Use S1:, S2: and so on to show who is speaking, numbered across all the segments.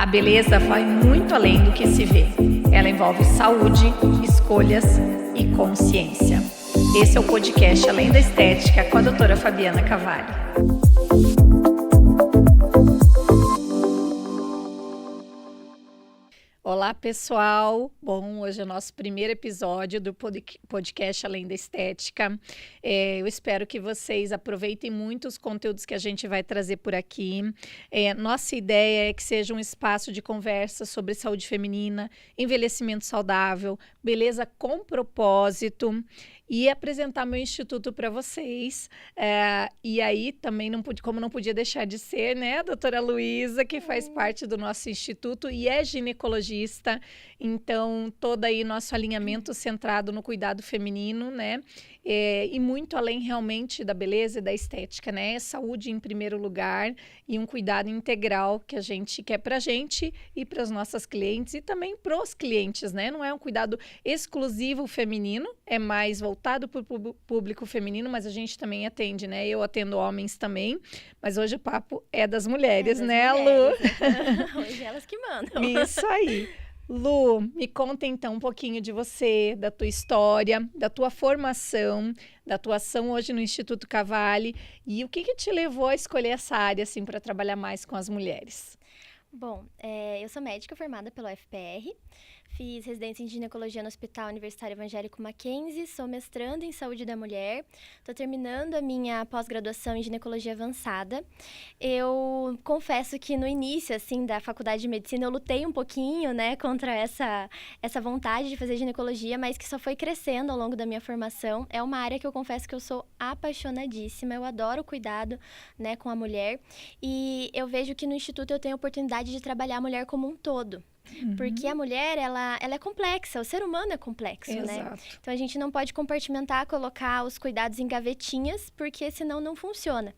S1: A beleza vai muito além do que se vê. Ela envolve saúde, escolhas e consciência. Esse é o podcast Além da Estética com a doutora Fabiana Cavalli. Olá, pessoal! Bom, hoje é o nosso primeiro episódio do podcast Além da Estética. Eu espero que vocês aproveitem muito os conteúdos que a gente vai trazer por aqui. Nossa ideia é que seja um espaço de conversa sobre saúde feminina, envelhecimento saudável, beleza com propósito e apresentar meu instituto para vocês. E aí também, como não podia deixar de ser, né, a doutora Luísa, que faz parte do nosso instituto e é ginecologista, então todo aí nosso alinhamento centrado no cuidado feminino, né, e muito além realmente da beleza e da estética, né, saúde em primeiro lugar e um cuidado integral que a gente quer para a gente e para as nossas clientes e também para os clientes, né, não é um cuidado exclusivo feminino, é mais voltado para o público feminino, mas a gente também atende, né? Eu atendo homens também, mas hoje o papo é das mulheres, né, Lu?
S2: Hoje elas que mandam.
S1: Isso aí. Lu, me conta então um pouquinho de você, da tua história, da tua formação, da tua ação hoje no Instituto Cavalli e o que te levou a escolher essa área assim para trabalhar mais com as mulheres?
S2: Bom, eu sou médica formada pela UFPR, fiz residência em ginecologia no Hospital Universitário Evangélico Mackenzie, sou mestranda em saúde da mulher, estou terminando a minha pós-graduação em ginecologia avançada. Eu confesso que no início, assim, da faculdade de medicina, eu lutei um pouquinho, né, contra essa vontade de fazer ginecologia, mas que só foi crescendo ao longo da minha formação. É uma área que eu confesso que eu sou apaixonadíssima, eu adoro o cuidado, né, com a mulher, e eu vejo que no Instituto eu tenho a oportunidade de trabalhar a mulher como um todo. Porque a mulher, ela é complexa, o ser humano é complexo,
S1: Exato.
S2: né? Então, a gente não pode compartimentar, colocar os cuidados em gavetinhas, porque senão não funciona.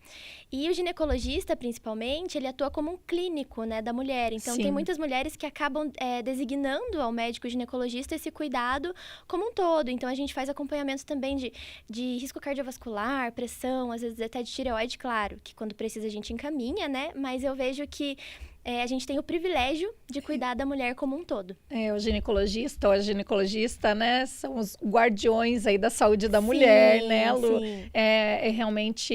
S2: E o ginecologista, principalmente, ele atua como um clínico, né, da mulher. Então,
S1: Sim.
S2: tem muitas mulheres que acabam designando ao médico ginecologista esse cuidado como um todo. Então, a gente faz acompanhamento também de risco cardiovascular, pressão, às vezes até de tireoide, claro, que quando precisa a gente encaminha, né? Mas eu vejo que a gente tem o privilégio de cuidar da mulher como um todo.
S1: O ginecologista ou a ginecologista, né, são os guardiões aí da saúde da mulher, né, Lu?
S2: Sim.
S1: É realmente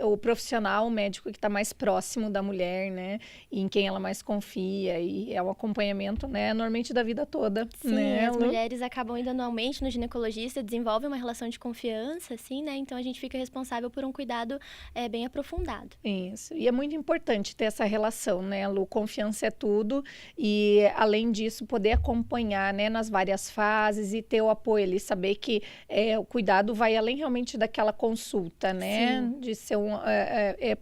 S1: o profissional, o médico que está mais próximo da mulher, né, e em quem ela mais confia, e é um acompanhamento, né, normalmente da vida toda,
S2: Sim,
S1: né,
S2: as
S1: Lu?
S2: mulheres acabam indo anualmente no ginecologista, desenvolvem uma relação de confiança, assim, né, então a gente fica responsável por um cuidado bem aprofundado.
S1: Isso, e é muito importante ter essa relação, né, Lu? Confiança é tudo e, além disso, poder acompanhar, né, nas várias fases e ter o apoio ali, saber que o cuidado vai além realmente daquela consulta, né?
S2: Sim.
S1: De ser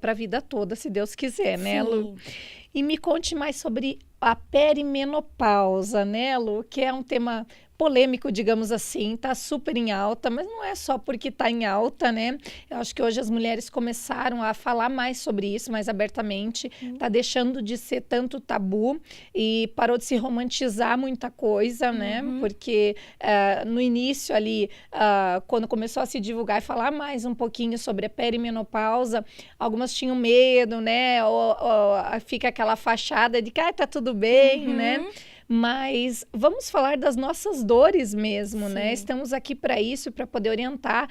S1: para a vida toda, se Deus quiser, né, Lu?
S2: Sim.
S1: E me conte mais sobre a perimenopausa, né, Lu? Que é um tema polêmico, digamos assim, tá super em alta, mas não é só porque tá em alta, né? Eu acho que hoje as mulheres começaram a falar mais sobre isso, mais abertamente, tá deixando de ser tanto tabu e parou de se romantizar muita coisa, né? Porque no início ali, quando começou a se divulgar e falar mais um pouquinho sobre a perimenopausa, algumas tinham medo, né? Ou fica aquela fachada de que tá tudo bem, né? Mas vamos falar das nossas dores mesmo, né? Estamos aqui para isso, para poder orientar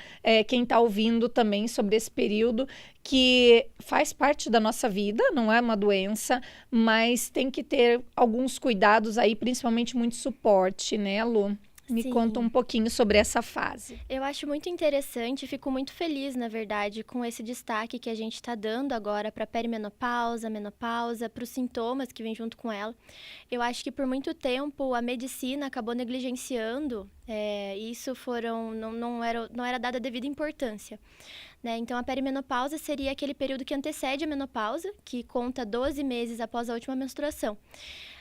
S1: quem está ouvindo também sobre esse período que faz parte da nossa vida, não é uma doença, mas tem que ter alguns cuidados aí, principalmente muito suporte, né, Lu? Me conta um pouquinho sobre essa fase.
S2: Eu acho muito interessante e fico muito feliz, na verdade, com esse destaque que a gente está dando agora para a perimenopausa, menopausa, para os sintomas que vêm junto com ela. Eu acho que por muito tempo a medicina acabou negligenciando isso, não era dada a devida importância. Né? Então, a perimenopausa seria aquele período que antecede a menopausa, que conta 12 meses após a última menstruação.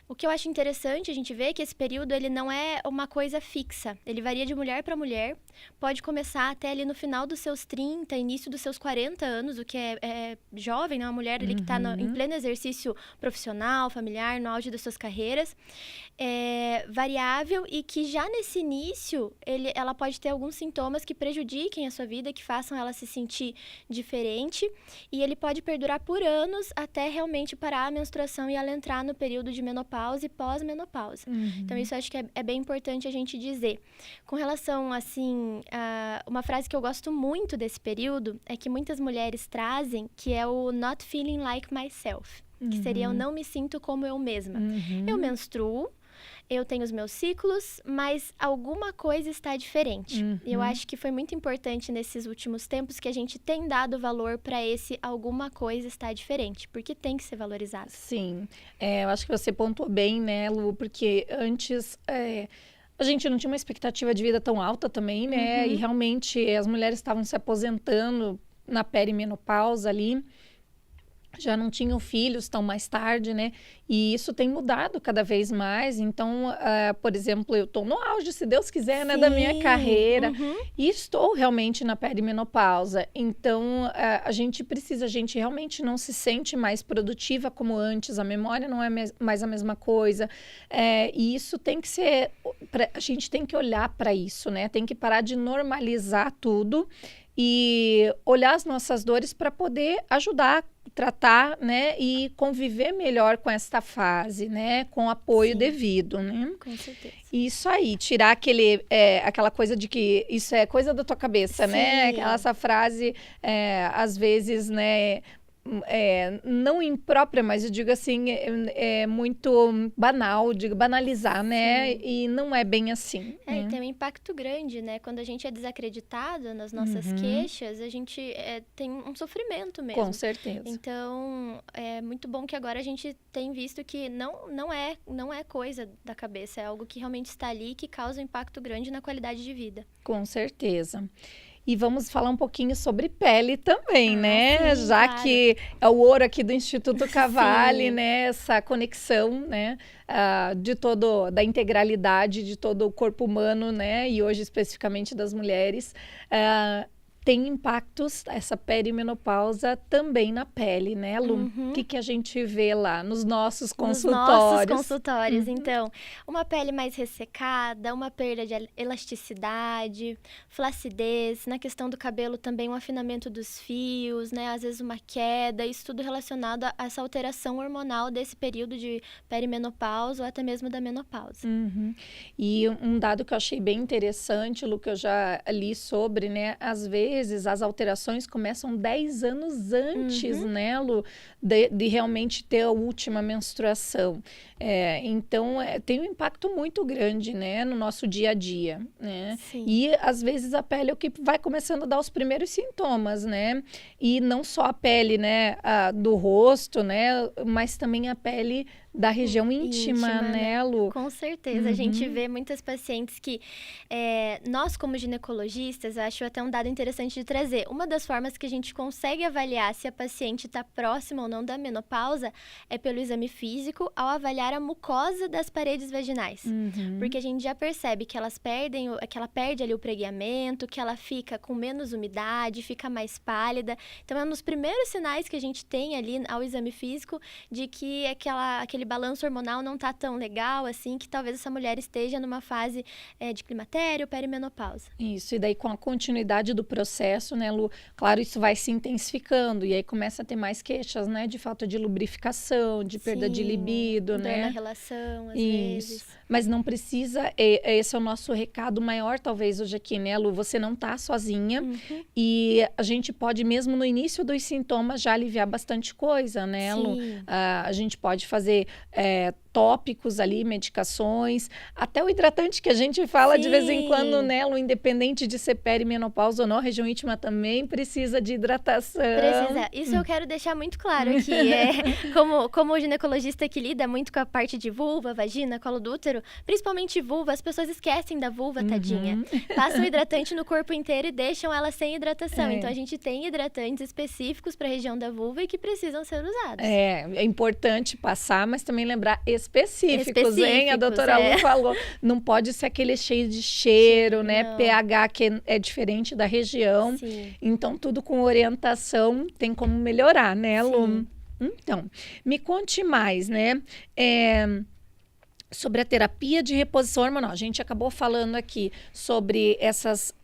S2: O que eu acho interessante a gente ver é que esse período ele não é uma coisa fixa. Ele varia de mulher para mulher. Pode começar até ali no final dos seus 30, início dos seus 40 anos, o que é jovem, né? Uma mulher ali que está em pleno exercício profissional, familiar, no auge das suas carreiras. É variável e que já nesse início ela pode ter alguns sintomas que prejudiquem a sua vida, que façam ela se sentir diferente. E ele pode perdurar por anos até realmente parar a menstruação e ela entrar no período de menopausa pré-menopausa e pós-menopausa. Então, isso eu acho que é bem importante a gente dizer. Com relação, assim, uma frase que eu gosto muito desse período é que muitas mulheres trazem, que é o not feeling like myself, que seria eu não me sinto como eu mesma. Eu menstruo, eu tenho os meus ciclos, mas alguma coisa está diferente. E eu acho que foi muito importante nesses últimos tempos que a gente tem dado valor para esse alguma coisa está diferente, porque tem que ser valorizado.
S1: Sim, eu acho que você pontuou bem, né, Lu, porque antes a gente não tinha uma expectativa de vida tão alta também, né, e realmente as mulheres estavam se aposentando na perimenopausa ali, já não tinham filhos tão mais tarde, né? E isso tem mudado cada vez mais. Então, por exemplo, eu estou no auge, se Deus quiser, né, da minha carreira. E estou realmente na perimenopausa. Então, a gente realmente não se sente mais produtiva como antes. A memória não é mais a mesma coisa. E isso tem que ser... a gente tem que olhar para isso, né? Tem que parar de normalizar tudo e olhar as nossas dores para poder ajudar, tratar, né, e conviver melhor com esta fase, né, com apoio devido, né?
S2: Com certeza.
S1: Isso aí, tirar aquela coisa de que isso é coisa da tua cabeça, né? Essa frase, às vezes, né, não imprópria, mas eu digo assim, é muito banal, digo, banalizar, né? E não é bem assim.
S2: E tem um impacto grande, né? Quando a gente é desacreditado nas nossas queixas, a gente tem um sofrimento mesmo.
S1: Com certeza.
S2: Então, é muito bom que agora a gente tem visto que não é coisa da cabeça, é algo que realmente está ali e que causa um impacto grande na qualidade de vida.
S1: Com certeza. E vamos falar um pouquinho sobre pele também, né?
S2: Sim,
S1: já
S2: claro.
S1: que é o ouro aqui do Instituto Cavalli, né? Essa conexão, né? Da integralidade de todo o corpo humano, né? E hoje especificamente das mulheres. Tem impactos, essa perimenopausa também na pele, né, Lu? O que a gente vê lá nos nossos consultórios?
S2: Nos nossos consultórios, então. Uma pele mais ressecada, uma perda de elasticidade, flacidez. Na questão do cabelo também um afinamento dos fios, né? Às vezes uma queda, isso tudo relacionado a essa alteração hormonal desse período de perimenopausa ou até mesmo da menopausa.
S1: E um dado que eu achei bem interessante, Lu, que eu já li sobre, né? Às vezes as alterações começam 10 anos antes, né, Lu, de realmente ter a última menstruação. Então, tem um impacto muito grande, né, no nosso dia a dia, né?
S2: Sim.
S1: E, às vezes, a pele é o que vai começando a dar os primeiros sintomas, né? E não só a pele, né, do rosto, né, mas também a pele da região íntima, né, Lu?
S2: Com certeza. A gente vê muitas pacientes que nós, como ginecologistas, acho até um dado interessante de trazer. Uma das formas que a gente consegue avaliar se a paciente está próxima ou não da menopausa é pelo exame físico, ao avaliar a mucosa das paredes vaginais. Porque a gente já percebe que ela perde ali o pregueamento, que ela fica com menos umidade, fica mais pálida. Então, é um dos primeiros sinais que a gente tem ali ao exame físico de que aquele balanço hormonal não tá tão legal, assim, que talvez essa mulher esteja numa fase de climatério, perimenopausa.
S1: Isso, e daí com a continuidade do processo, né, Lu, claro, isso vai se intensificando, e aí começa a ter mais queixas, né, de falta de lubrificação, de perda de libido,
S2: dor
S1: né?
S2: na relação, às vezes.
S1: Mas não precisa, esse é o nosso recado maior, talvez, hoje aqui, né, Lu? Você não tá sozinha, e a gente pode, mesmo no início dos sintomas, já aliviar bastante coisa, né, Lu? A gente pode fazer tópicos ali, medicações, até o hidratante que a gente fala de vez em quando, né, Lu, independente de ser perimenopausa ou não, a região íntima também precisa de hidratação.
S2: Precisa. Isso eu quero deixar muito claro aqui. Como ginecologista que lida muito com a parte de vulva, vagina, colo do útero, principalmente vulva, as pessoas esquecem da vulva, tadinha. Passam hidratante no corpo inteiro e deixam ela sem hidratação. Então, a gente tem hidratantes específicos para a região da vulva e que precisam ser usados.
S1: É importante passar, mas também lembrar específicos, hein? A doutora Lu falou, não pode ser aquele cheio de cheiro, né?
S2: Não.
S1: pH que é diferente da região. Então, tudo com orientação tem como melhorar, né, Lu? Então, me conte mais, né? Sobre a terapia de reposição hormonal. A gente acabou falando aqui sobre essas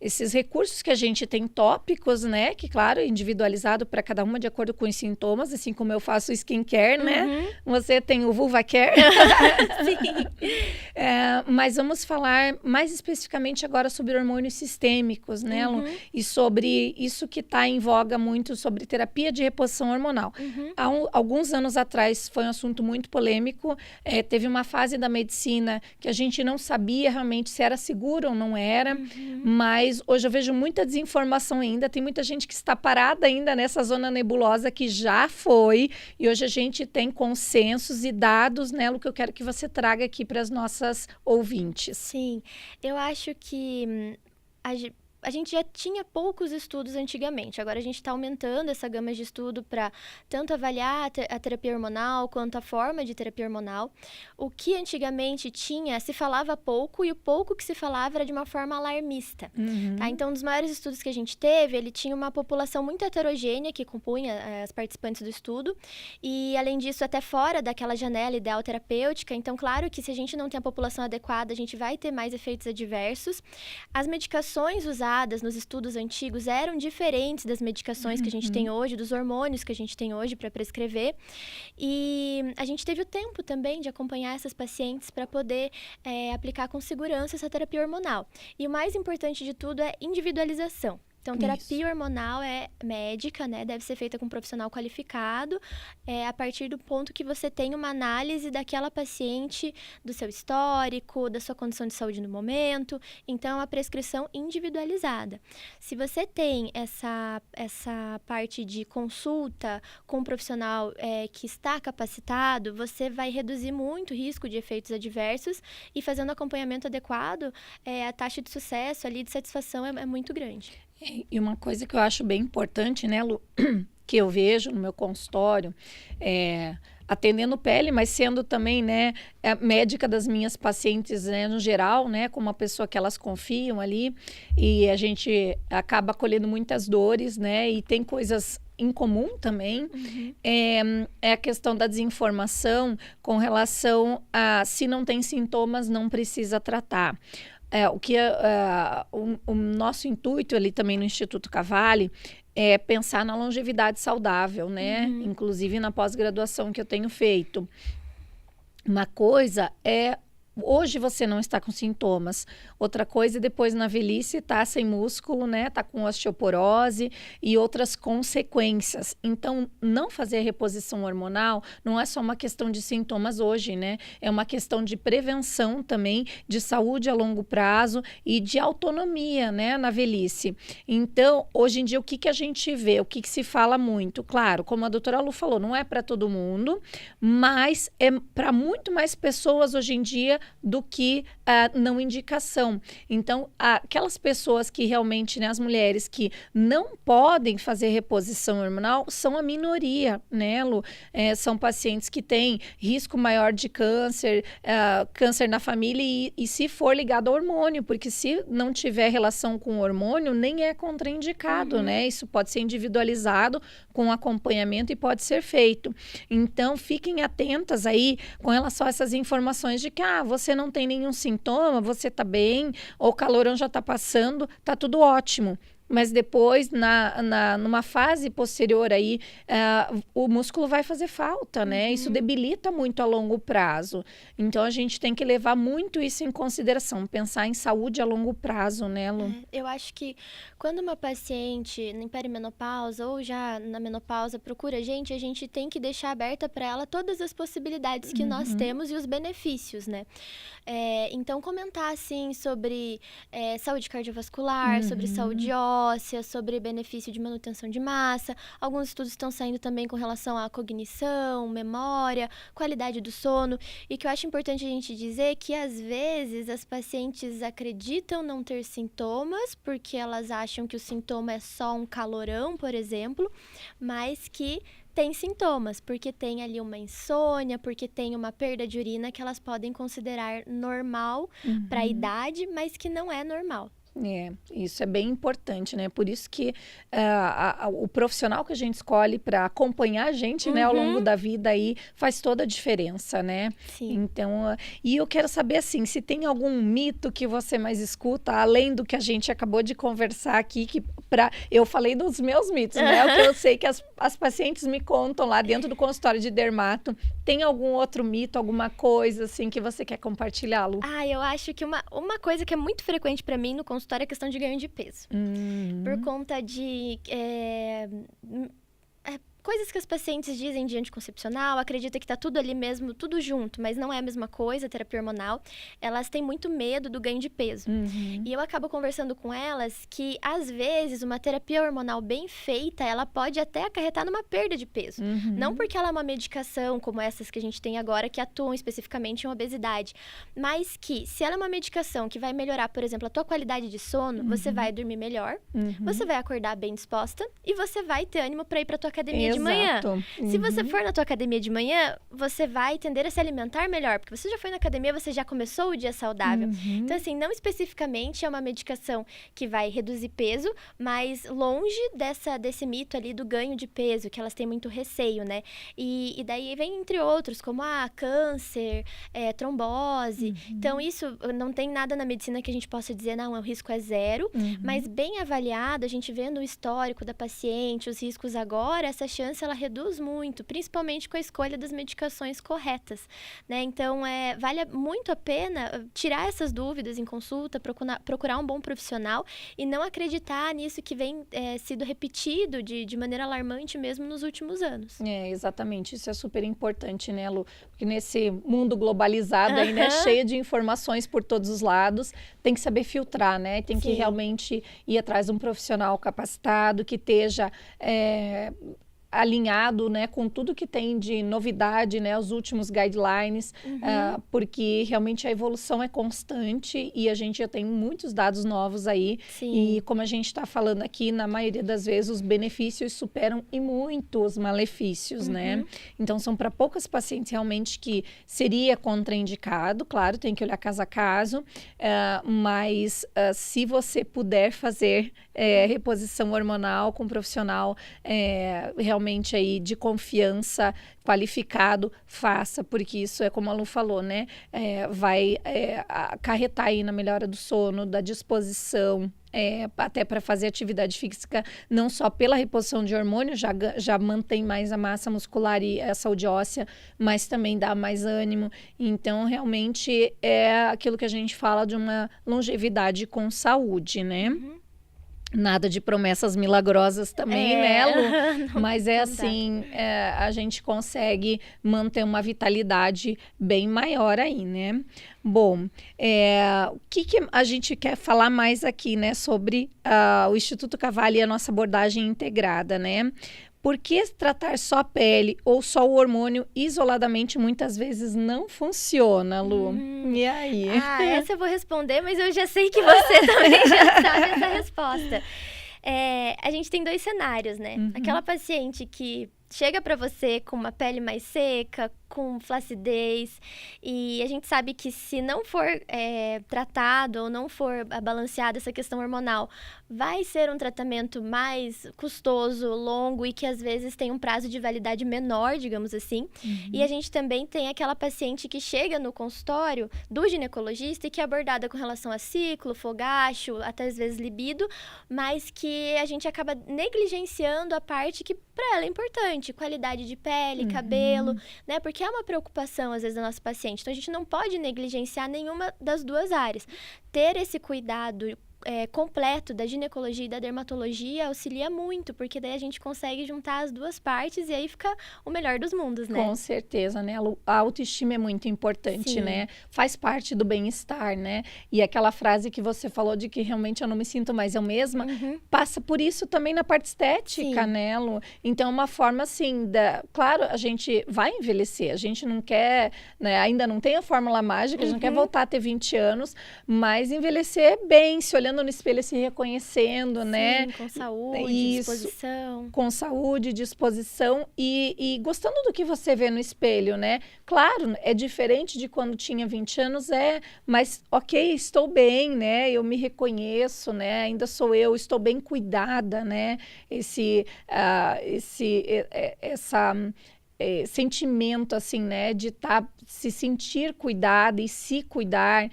S1: esses recursos que a gente tem tópicos, né? Que, claro, individualizado para cada uma de acordo com os sintomas, assim como eu faço skincare, né? Você tem o vulvacare.
S2: Sim.
S1: Mas vamos falar mais especificamente agora sobre hormônios sistêmicos, né, Lu? E sobre isso que está em voga muito, sobre terapia de reposição hormonal. Há alguns anos atrás foi um assunto muito polêmico. Teve uma fase da medicina que a gente não sabia realmente se era seguro ou não era, mas hoje eu vejo muita desinformação ainda, tem muita gente que está parada ainda nessa zona nebulosa que já foi, e hoje a gente tem consensos e dados, né, o que eu quero que você traga aqui para as nossas ouvintes.
S2: Sim, eu acho que a gente já tinha poucos estudos antigamente, agora a gente está aumentando essa gama de estudo para tanto avaliar a terapia hormonal quanto a forma de terapia hormonal. O que antigamente se falava pouco, e o pouco que se falava era de uma forma alarmista. Tá? Então, um dos maiores estudos que a gente teve, ele tinha uma população muito heterogênea que compunha as participantes do estudo, e além disso, até fora daquela janela ideal terapêutica. Então, claro que se a gente não tem a população adequada, a gente vai ter mais efeitos adversos. As medicações usadas nos estudos antigos eram diferentes das medicações que a gente tem hoje, dos hormônios que a gente tem hoje para prescrever. E a gente teve o tempo também de acompanhar essas pacientes para poder aplicar com segurança essa terapia hormonal. E o mais importante de tudo é individualização. Então, terapia hormonal é médica, né? Deve ser feita com um profissional qualificado, a partir do ponto que você tem uma análise daquela paciente, do seu histórico, da sua condição de saúde no momento. Então, é uma prescrição individualizada. Se você tem essa parte de consulta com um profissional que está capacitado, você vai reduzir muito o risco de efeitos adversos, e fazendo acompanhamento adequado, a taxa de sucesso ali, de satisfação é muito grande.
S1: E uma coisa que eu acho bem importante, né, Lu, que eu vejo no meu consultório, atendendo pele, mas sendo também, né, médica das minhas pacientes, né, no geral, né, como uma pessoa que elas confiam ali, e a gente acaba colhendo muitas dores, né, e tem coisas em comum também, é a questão da desinformação com relação a se não tem sintomas, não precisa tratar. O nosso intuito ali também no Instituto Cavalli é pensar na longevidade saudável, né? Inclusive na pós-graduação que eu tenho feito. Uma coisa é hoje você não está com sintomas. Outra coisa, depois na velhice, está sem músculo, né? Está com osteoporose e outras consequências. Então, não fazer a reposição hormonal não é só uma questão de sintomas hoje, né? É uma questão de prevenção também, de saúde a longo prazo e de autonomia, né? Na velhice. Então, hoje em dia, o que a gente vê? O que se fala muito? Claro, como a doutora Lu falou, não é para todo mundo, mas é para muito mais pessoas hoje em dia do que não indicação. Então, aquelas pessoas que realmente, né, as mulheres que não podem fazer reposição hormonal são a minoria, né, Lu? São pacientes que têm risco maior de câncer, câncer na família e se for ligado ao hormônio, porque se não tiver relação com o hormônio, nem é contraindicado, né? Isso pode ser individualizado com acompanhamento e pode ser feito. Então, fiquem atentas aí com relação a essas informações de que, você não tem nenhum sintoma, você tá bem, ou o calorão já tá passando, tá tudo ótimo. Mas depois, numa fase posterior aí, o músculo vai fazer falta, né? Isso debilita muito a longo prazo. Então, a gente tem que levar muito isso em consideração, pensar em saúde a longo prazo, né, Lu?
S2: Eu acho que quando uma paciente em perimenopausa ou já na menopausa procura a gente tem que deixar aberta para ela todas as possibilidades que nós temos e os benefícios, né? Então, comentar, assim, sobre saúde cardiovascular, sobre saúde óssea, sobre benefício de manutenção de massa. Alguns estudos estão saindo também com relação à cognição, memória, qualidade do sono. E que eu acho importante a gente dizer que, às vezes, as pacientes acreditam não ter sintomas, porque elas acham que o sintoma é só um calorão, por exemplo, mas que tem sintomas, porque tem ali uma insônia, porque tem uma perda de urina que elas podem considerar normal para a idade, mas que não é normal.
S1: Isso é bem importante, né? Por isso que o profissional que a gente escolhe para acompanhar a gente, né, ao longo da vida aí faz toda a diferença, né?
S2: Sim.
S1: Então, e eu quero saber assim, se tem algum mito que você mais escuta, além do que a gente acabou de conversar aqui, eu falei dos meus mitos, né? O que eu sei que as pacientes me contam lá dentro do consultório de dermato. Tem algum outro mito, alguma coisa assim que você quer compartilhar, Lu?
S2: Eu acho que uma coisa que é muito frequente para mim no consultório é a questão de ganho de peso. Por conta de coisas que as pacientes dizem de anticoncepcional, acredita que tá tudo ali mesmo, tudo junto, mas não é a mesma coisa, a terapia hormonal. Elas têm muito medo do ganho de peso. E eu acabo conversando com elas que, às vezes, uma terapia hormonal bem feita, ela pode até acarretar numa perda de peso. Não porque ela é uma medicação, como essas que a gente tem agora, que atuam especificamente em obesidade, mas que, se ela é uma medicação que vai melhorar, por exemplo, a tua qualidade de sono, você vai dormir melhor, você vai acordar bem disposta e você vai ter ânimo para ir pra tua academia de manhã. Se você for na tua academia de manhã, você vai tender a se alimentar melhor, porque você já foi na academia, você já começou o dia saudável. Então, assim, não especificamente é uma medicação que vai reduzir peso, mas longe desse mito ali do ganho de peso, que elas têm muito receio, né? E daí vem entre outros, como câncer, trombose. Então, isso não tem nada na medicina que a gente possa dizer, não, o risco é zero, mas bem avaliado, a gente vendo o histórico da paciente, os riscos agora, essa chance ela reduz muito, principalmente com a escolha das medicações corretas, né? Então, vale muito a pena tirar essas dúvidas em consulta, procurar um bom profissional e não acreditar nisso que vem sido repetido de maneira alarmante mesmo nos últimos anos.
S1: Exatamente. Isso é super importante, né, Lu? Porque nesse mundo globalizado aí, né, cheio de informações por todos os lados, tem que saber filtrar, né? Tem que realmente ir atrás de um profissional capacitado, que esteja alinhado, né, com tudo que tem de novidade, né, os últimos guidelines, porque realmente a evolução é constante e a gente já tem muitos dados novos aí. E como a gente está falando aqui, na maioria das vezes os benefícios superam e muito os malefícios, né? Então são para poucas pacientes realmente que seria contraindicado, claro, tem que olhar caso a caso, mas se você puder fazer reposição hormonal com um profissional realmente aí de confiança, qualificado, faça, porque isso é como a Lu falou, né? Vai acarretar aí na melhora do sono, da disposição, até para fazer atividade física, não só pela reposição de hormônio, já mantém mais a massa muscular e a saúde óssea, mas também dá mais ânimo. Então, realmente, é aquilo que a gente fala de uma longevidade com saúde, né? Nada de promessas milagrosas também, né, Lu? Mas assim, a gente consegue manter uma vitalidade bem maior aí, né? Bom, o que a gente quer falar mais aqui, né, sobre o Instituto Cavalli e a nossa abordagem integrada, né? Por que tratar só a pele ou só o hormônio isoladamente muitas vezes não funciona, Lu? E aí?
S2: Essa eu vou responder, mas eu já sei que você também já sabe essa resposta. A gente tem 2 cenários, né? Aquela paciente que chega para você com uma pele mais seca, com flacidez, e a gente sabe que se não for tratado ou não for balanceada essa questão hormonal, vai ser um tratamento mais custoso, longo e que às vezes tem um prazo de validade menor, digamos assim. E a gente também tem aquela paciente que chega no consultório do ginecologista e que é abordada com relação a ciclo, fogacho, até às vezes libido, mas que a gente acaba negligenciando a parte que para ela é importante, qualidade de pele, cabelo, né? Porque é uma preocupação, às vezes, da nossa paciente. Então, a gente não pode negligenciar nenhuma das 2 áreas. Ter esse cuidado completo da ginecologia e da dermatologia auxilia muito, porque daí a gente consegue juntar as 2 partes e aí fica o melhor dos mundos, né?
S1: Com certeza, né? A autoestima é muito importante, né? Faz parte do bem-estar, né? E aquela frase que você falou de que realmente eu não me sinto mais eu mesma, passa por isso também na parte estética, né, Lu? Então, uma forma assim, claro, a gente vai envelhecer, a gente não quer, né? Ainda não tem a fórmula mágica, a gente não quer voltar a ter 20 anos, mas envelhecer bem, se olhando olhando no espelho e se reconhecendo, né?
S2: Sim, com saúde,
S1: Isso.
S2: disposição.
S1: Com saúde, disposição e gostando do que você vê no espelho, né? Claro, é diferente de quando tinha 20 anos, mas ok, estou bem, né? Eu me reconheço, né? Ainda sou eu, estou bem cuidada, né? Sentimento, assim, né? De se sentir cuidada e se cuidar.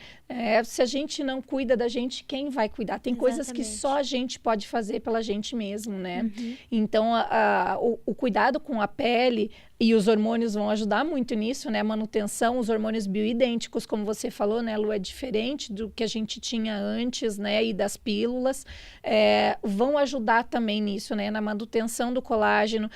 S1: Se a gente não cuida da gente, quem vai cuidar? Tem coisas que
S2: Exatamente.
S1: só a gente pode fazer pela gente mesmo, né?
S2: Uhum.
S1: Então, o cuidado com a pele e os hormônios vão ajudar muito nisso, né? Manutenção, os hormônios bioidênticos, como você falou, né, Lu, é diferente do que a gente tinha antes, né? E das pílulas, vão ajudar também nisso, né? Na manutenção do colágeno,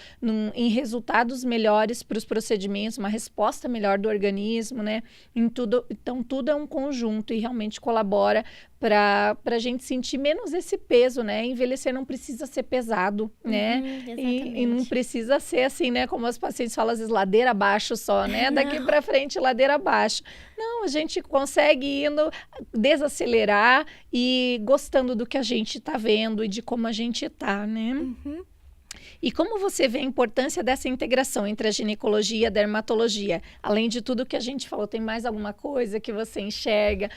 S1: em resultados melhores para os procedimentos, uma resposta melhor do organismo, né? Então, tudo é um conjunto e realmente colabora para a gente sentir menos esse peso, né? Envelhecer não precisa ser pesado, né? E não precisa ser assim, né? Como as pacientes falam, às vezes, ladeira abaixo só, né? Daqui para frente, ladeira abaixo. Não, a gente consegue indo desacelerar e gostando do que a gente está vendo e de como a gente está, né?
S2: Uhum.
S1: E como você vê a importância dessa integração entre a ginecologia e a dermatologia? Além de tudo que a gente falou, tem mais alguma coisa que você enxerga?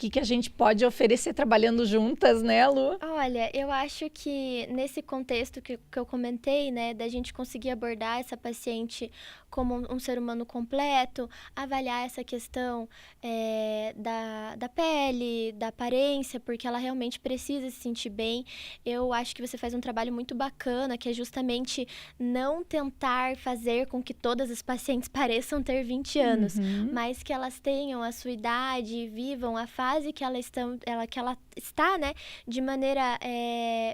S1: O que a gente pode oferecer trabalhando juntas, né, Lu?
S2: Olha, eu acho que nesse contexto que eu comentei, né, da gente conseguir abordar essa paciente como um ser humano completo, avaliar essa questão da pele, da aparência, porque ela realmente precisa se sentir bem. Eu acho que você faz um trabalho muito bacana, que é justamente não tentar fazer com que todas as pacientes pareçam ter 20 anos, mas que elas tenham a sua idade e vivam a fase que ela está, né, de maneira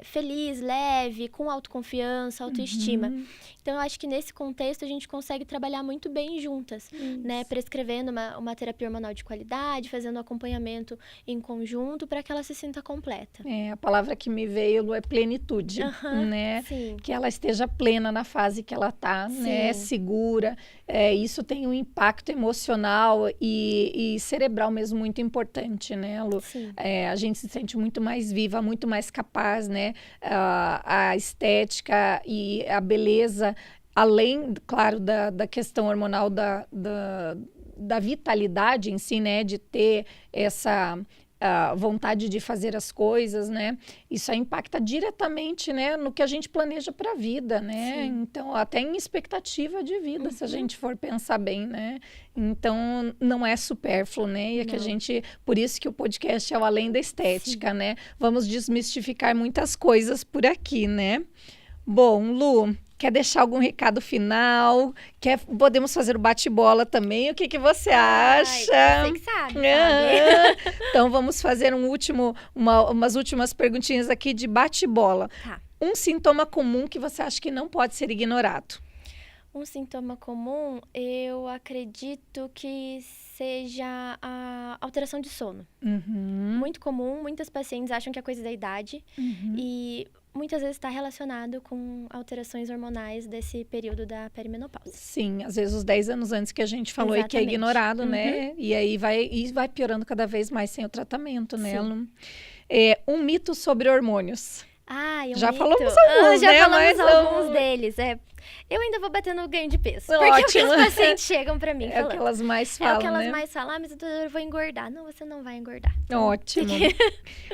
S2: feliz, leve, com autoconfiança, autoestima. Então, eu acho que nesse contexto a gente consegue trabalhar muito bem juntas, né, prescrevendo uma terapia hormonal de qualidade, fazendo acompanhamento em conjunto para que ela se sinta completa.
S1: A palavra que me veio, Lu, é plenitude, né?
S2: Sim.
S1: Que ela esteja plena na fase que ela está, né? Segura. Isso tem um impacto emocional e cerebral mesmo muito importante, né, Lu? A gente se sente muito mais viva, muito mais capaz, né? A estética e a beleza, além, claro, da questão hormonal da vitalidade em si, né? De ter essa vontade de fazer as coisas, né? Isso aí impacta diretamente, né, no que a gente planeja para a vida, né?
S2: Sim.
S1: Então, até em expectativa de vida, se a gente for pensar bem, né? Então, não é supérfluo, né? E é que a gente... Por isso que o podcast é o Além da Estética, né? Vamos desmistificar muitas coisas por aqui, né? Bom, Lu, quer deixar algum recado final? Podemos fazer o bate-bola também? O que você acha?
S2: Você que sabe.
S1: Então, vamos fazer umas últimas perguntinhas aqui de bate-bola.
S2: Tá.
S1: Um sintoma comum que você acha que não pode ser ignorado?
S2: Um sintoma comum, eu acredito que seja a alteração de sono. Muito comum, muitas pacientes acham que é coisa da idade e muitas vezes está relacionado com alterações hormonais desse período da perimenopausa.
S1: Sim, às vezes os 10 anos antes que a gente falou aí que é ignorado, né? E aí vai piorando cada vez mais sem o tratamento, né? Um mito sobre hormônios. Já falamos alguns, né?
S2: Já falamos alguns deles, Eu ainda vou bater no ganho de peso. Porque é o que os pacientes chegam pra mim falando.
S1: É o que elas mais falam,
S2: É o que elas mais falam. Mas eu vou engordar. Não, você não vai engordar.
S1: Ótimo.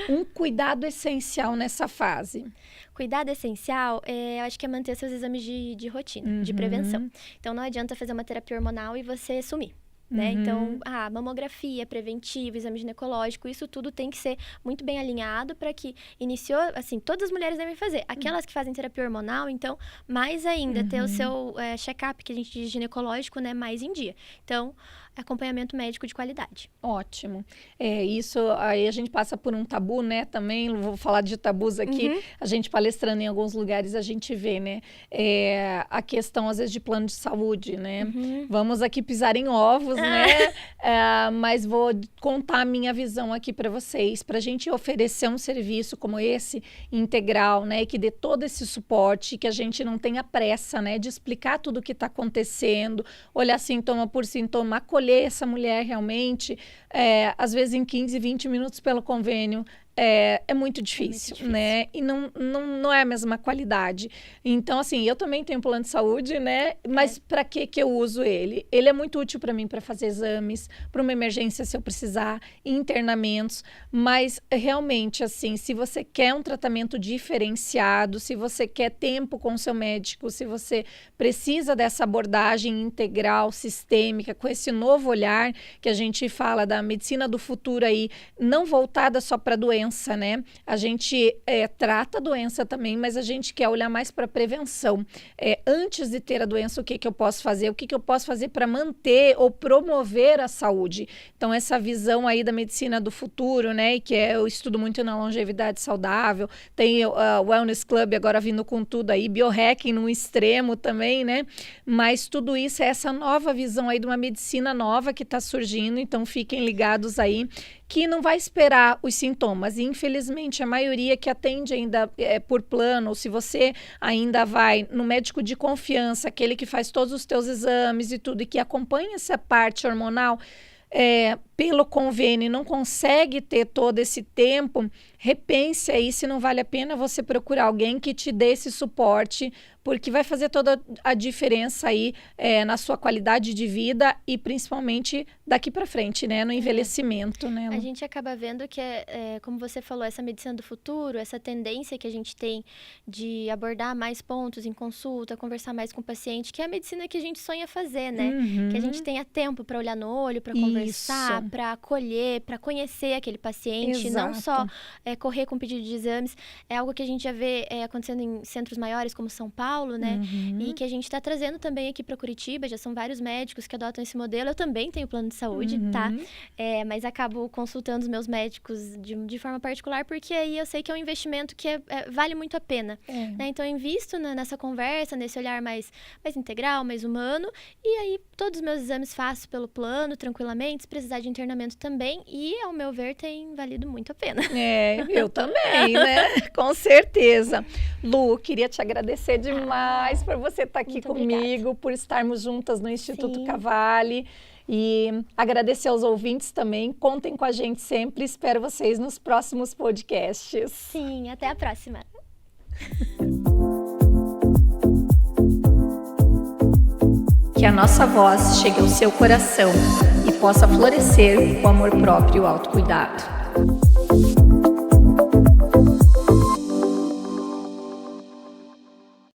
S1: Um cuidado essencial nessa fase.
S2: Cuidado essencial, eu acho que é manter seus exames de rotina, de prevenção. Então, não adianta fazer uma terapia hormonal e você sumir. Né? Então, mamografia preventiva, exame ginecológico, isso tudo tem que ser muito bem alinhado para que iniciou, assim, todas as mulheres devem fazer. Aquelas que fazem terapia hormonal, então, mais ainda, ter o seu check-up, que a gente diz ginecológico, né, mais em dia. Então, acompanhamento médico de qualidade.
S1: Ótimo. Isso aí a gente passa por um tabu, né, também, vou falar de tabus aqui, a gente palestrando em alguns lugares, a gente vê, né, a questão, às vezes, de plano de saúde, né, vamos aqui pisar em ovos, né, mas vou contar a minha visão aqui para vocês, para a gente oferecer um serviço como esse, integral, né, que dê todo esse suporte, que a gente não tenha pressa, né, de explicar tudo o que está acontecendo, olhar sintoma por sintoma, acolher essa mulher realmente, às vezes em 15, 20 minutos pelo convênio, é muito difícil, né? E não é a mesma qualidade. Então, assim, eu também tenho plano de saúde, né? Mas para que eu uso ele? Ele é muito útil para mim para fazer exames, para uma emergência se eu precisar, internamentos. Mas, realmente, assim, se você quer um tratamento diferenciado, se você quer tempo com o seu médico, se você precisa dessa abordagem integral, sistêmica, com esse novo olhar que a gente fala da medicina do futuro aí, não voltada só para a doença, né? A gente trata a doença também, mas a gente quer olhar mais para a prevenção. Antes de ter a doença, o que eu posso fazer? O que eu posso fazer para manter ou promover a saúde? Então, essa visão aí da medicina do futuro, né? Que eu estudo muito na longevidade saudável, tem o Wellness Club agora vindo com tudo aí, biohacking no extremo também, né? Mas tudo isso é essa nova visão aí de uma medicina nova que está surgindo, então fiquem ligados aí, que não vai esperar os sintomas. E, infelizmente, a maioria que atende ainda por plano, ou se você ainda vai no médico de confiança, aquele que faz todos os teus exames e tudo, e que acompanha essa parte hormonal, pelo convênio, não consegue ter todo esse tempo, repense aí se não vale a pena você procurar alguém que te dê esse suporte, porque vai fazer toda a diferença aí na sua qualidade de vida e principalmente daqui para frente, né? No envelhecimento, né?
S2: A gente acaba vendo que, como você falou, essa medicina do futuro, essa tendência que a gente tem de abordar mais pontos em consulta, conversar mais com o paciente, que é a medicina que a gente sonha fazer, né? Que a gente tenha tempo para olhar no olho, para conversar, para acolher, para conhecer aquele paciente, não só correr com pedido de exames. É algo que a gente já vê acontecendo em centros maiores como São Paulo, né? E que a gente está trazendo também aqui para Curitiba. Já são vários médicos que adotam esse modelo. Eu também tenho plano de saúde, tá? Mas acabo consultando os meus médicos de forma particular, porque aí eu sei que é um investimento que vale muito a pena, né? Então eu invisto nessa conversa, nesse olhar mais integral, mais humano, e aí todos os meus exames faço pelo plano, tranquilamente, se precisar de internamento também, e ao meu ver tem valido muito a pena.
S1: Eu também, né? Com certeza. Lu, queria te agradecer demais por você estar aqui comigo, obrigada. Por estarmos juntas no Instituto Cavalli. E agradecer aos ouvintes também. Contem com a gente sempre. Espero vocês nos próximos podcasts.
S2: Sim, até a próxima.
S1: Que a nossa voz chegue ao seu coração e possa florescer com amor próprio e autocuidado.